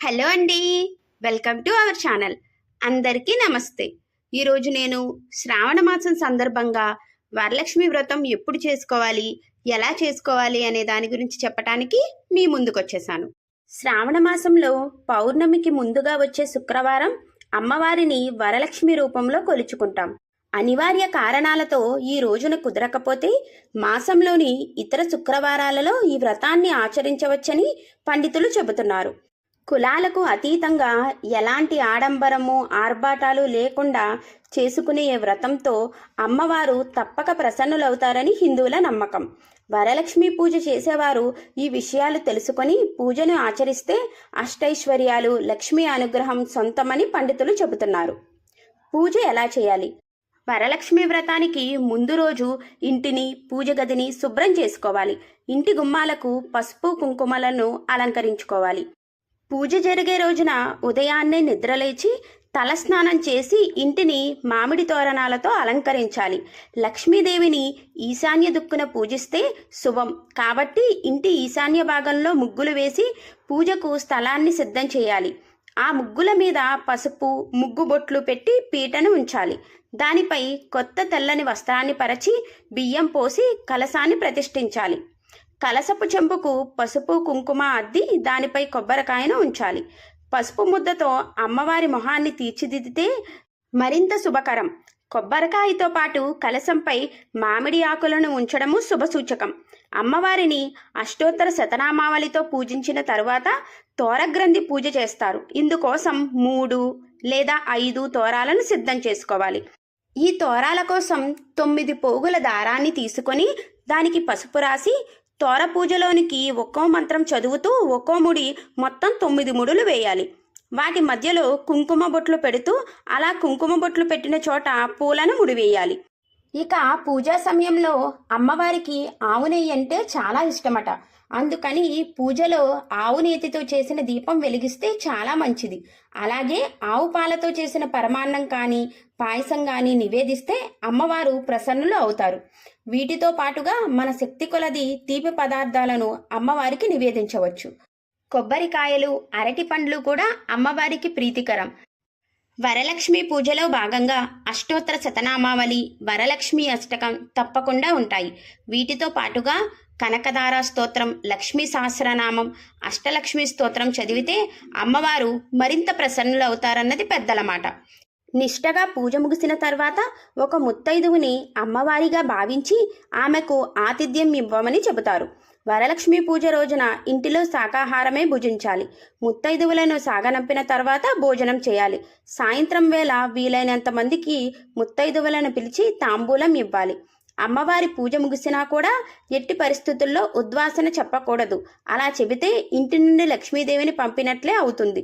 Hello అండి, welcome to our channel. అందరికీ నమస్తే. ఈరోజు నేను శ్రావణ మాసం సందర్భంగా వరలక్ష్మి వ్రతం ఎప్పుడు చేసుకోవాలి, ఎలా చేసుకోవాలి అనే దాని గురించి చెప్పడానికి మీ ముందుకు వచ్చేసాను. శ్రావణ మాసంలో పౌర్ణమికి ముందుగా వచ్చే శుక్రవారం అమ్మవారిని వరలక్ష్మి రూపంలో కొలుచుకుంటాం. అనివార్య కారణాలతో ఈ రోజున కుదరకపోతే మాసంలోని ఇతర శుక్రవారాలలో ఈ వ్రతాన్ని ఆచరించవచ్చని పండితులు చెబుతున్నారు. కులాలకు అతీతంగా ఎలాంటి ఆడంబరము ఆర్భాటాలు లేకుండా చేసుకునే వ్రతంతో అమ్మవారు తప్పక ప్రసన్నులవుతారని హిందువుల నమ్మకం. వరలక్ష్మి పూజ చేసేవారు ఈ విషయాలు తెలుసుకొని పూజను ఆచరిస్తే అష్టైశ్వర్యాలు, లక్ష్మీ అనుగ్రహం సొంతమని పండితులు చెబుతున్నారు. పూజ ఎలా చేయాలి? వరలక్ష్మి వ్రతానికి ముందు రోజు ఇంటిని, పూజ గదిని శుభ్రం చేసుకోవాలి. ఇంటి గుమ్మాలకు పసుపు కుంకుమలను అలంకరించుకోవాలి. పూజ జరిగే రోజున ఉదయాన్నే నిద్రలేచి తలస్నానం చేసి ఇంటిని మామిడి తోరణాలతో అలంకరించాలి. లక్ష్మీదేవిని ఈశాన్య దిక్కున పూజిస్తే శుభం కాబట్టి ఇంటి ఈశాన్య భాగంలో ముగ్గులు వేసి పూజకు స్థలాన్ని సిద్ధం చేయాలి. ఆ ముగ్గుల మీద పసుపు, ముగ్గు బొట్లు పెట్టి పీటను ఉంచాలి. దానిపై కొత్త తెల్లని వస్త్రాన్ని పరచి బియ్యం పోసి కలశాన్ని ప్రతిష్ఠించాలి. కలసపు చెంబుకు పసుపు కుంకుమ అద్ది దానిపై కొబ్బరికాయను ఉంచాలి. పసుపు ముద్దతో అమ్మవారి మొహాన్ని తీర్చిదిద్దితే మరింత శుభకరం. కొబ్బరికాయతో పాటు కలశంపై మామిడి ఆకులను ఉంచడము శుభసూచకం. అమ్మవారిని అష్టోత్తర శతనామావళితో పూజించిన తరువాత తోరగ్రంథి పూజ చేస్తారు. ఇందుకోసం 3 లేదా 5 తోరాలను సిద్ధం చేసుకోవాలి. ఈ తోరాల కోసం 9 పోగుల దారాన్ని తీసుకొని దానికి పసుపు రాసి తోర పూజలోనికి ఒక్కో మంత్రం చదువుతూ ఒక్కో ముడి మొత్తం 9 ముడులు వేయాలి. వాటి మధ్యలో కుంకుమ బొట్లు పెడుతూ అలా కుంకుమ బొట్లు పెట్టిన చోట పూలను ముడివేయాలి. ఇక పూజా సమయంలో అమ్మవారికి ఆవు నెయ్యి అంటే చాలా ఇష్టమట. అందుకని పూజలో ఆవు నేతితో చేసిన దీపం వెలిగిస్తే చాలా మంచిది. అలాగే ఆవు పాలతో చేసిన పరమాన్నం కానీ పాయసం కానీ నివేదిస్తే అమ్మవారు ప్రసన్నులు అవుతారు. వీటితో పాటుగా మన శక్తి కొలది తీపి పదార్థాలను అమ్మవారికి నివేదించవచ్చు. కొబ్బరికాయలు, అరటి పండ్లు కూడా అమ్మవారికి ప్రీతికరం. వరలక్ష్మి పూజలో భాగంగా అష్టోత్తర శతనామావళి, వరలక్ష్మి అష్టకం తప్పకుండా ఉంటాయి. వీటితో పాటుగా కనకదార స్తోత్రం, లక్ష్మీ సహస్రనామం, అష్టలక్ష్మి స్తోత్రం చదివితే అమ్మవారు మరింత ప్రసన్నులు అవుతారన్నది పెద్దల మాట. నిష్టగా పూజ ముగిసిన తర్వాత ఒక ముత్తైదువుని అమ్మవారిగా భావించి ఆమెకు ఆతిథ్యం ఇవ్వమని చెబుతారు. వరలక్ష్మి పూజ రోజున ఇంటిలో శాకాహారమే భుజించాలి. ముత్తైదువులను సాగనంపిన తర్వాత భోజనం చేయాలి. సాయంత్రం వేళ వీలైనంత మందికి ముత్తైదువులను పిలిచి తాంబూలం ఇవ్వాలి. అమ్మవారి పూజ ముగిసినా కూడా ఎట్టి పరిస్థితుల్లో ఉద్వాసన చెప్పకూడదు. అలా చెబితే ఇంటి నుండి లక్ష్మీదేవిని పంపినట్లే అవుతుంది.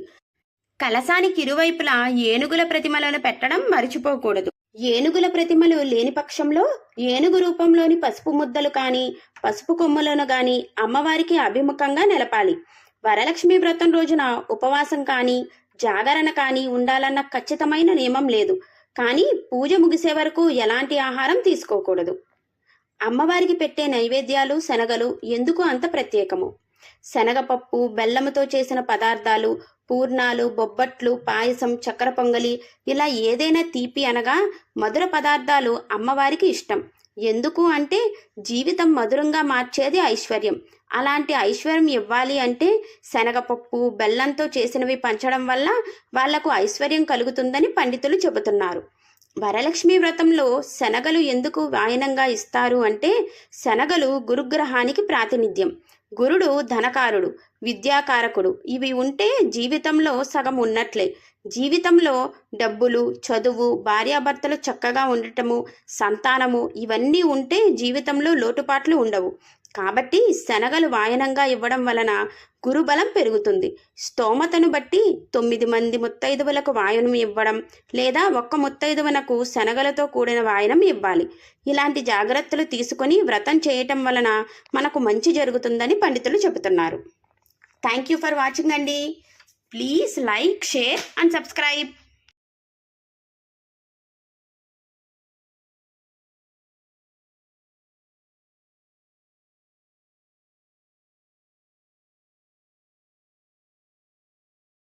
కలశానికి ఇరువైపులా ఏనుగుల ప్రతిమలను పెట్టడం మరిచిపోకూడదు. ఏనుగుల ప్రతిమలు లేని పక్షంలో ఏనుగు రూపంలోని పసుపు ముద్దలు కానీ పసుపు కొమ్ములను కానీ అమ్మవారికి అభిముఖంగా నిలపాలి. వరలక్ష్మి వ్రతం రోజున ఉపవాసం కానీ జాగరణ కానీ ఉండాలన్న ఖచ్చితమైన నియమం లేదు. కానీ పూజ ముగిసే వరకు ఎలాంటి ఆహారం తీసుకోకూడదు. అమ్మవారికి పెట్టే నైవేద్యాలు శనగలు ఎందుకు అంత ప్రత్యేకము? శనగపప్పు, బెల్లముతో చేసిన పదార్థాలు, పూర్ణాలు, బొబ్బట్లు, పాయసం, చక్కెర పొంగలి ఇలా ఏదైనా తీపి అనగా మధుర పదార్థాలు అమ్మవారికి ఇష్టం. ఎందుకు అంటే జీవితం మధురంగా మార్చేది ఐశ్వర్యం. అలాంటి ఐశ్వర్యం ఇవ్వాలి అంటే శనగపప్పు, బెల్లంతో చేసినవి పంచడం వల్ల వాళ్లకు ఐశ్వర్యం కలుగుతుందని పండితులు చెబుతున్నారు. వరలక్ష్మి వ్రతంలో శనగలు ఎందుకు వాయనంగా ఇస్తారు అంటే శనగలు గురుగ్రహానికి ప్రాతినిధ్యం. గురుడు ధనకారుడు, విద్యాకారకుడు. ఇవి ఉంటే జీవితంలో సగం ఉన్నట్లే. జీవితంలో డబ్బులు, చదువు, భార్యాభర్తలు చక్కగా ఉండటము, సంతానము ఇవన్నీ ఉంటే జీవితంలో లోటుపాట్లు ఉండవు. కాబట్టి శనగలు వాయనంగా ఇవ్వడం వలన గురుబలం పెరుగుతుంది. స్తోమతను బట్టి 9 మంది ముత్తైదువులకు వాయనం ఇవ్వడం లేదా ఒక్క ముత్తైదువనకు శనగలతో కూడిన వాయనం ఇవ్వాలి. ఇలాంటి జాగ్రత్తలు తీసుకొని వ్రతం చేయటం వలన మనకు మంచి జరుగుతుందని పండితులు చెబుతున్నారు. థ్యాంక్ యూ ఫర్ వాచింగ్ అండి. Please like, share and subscribe.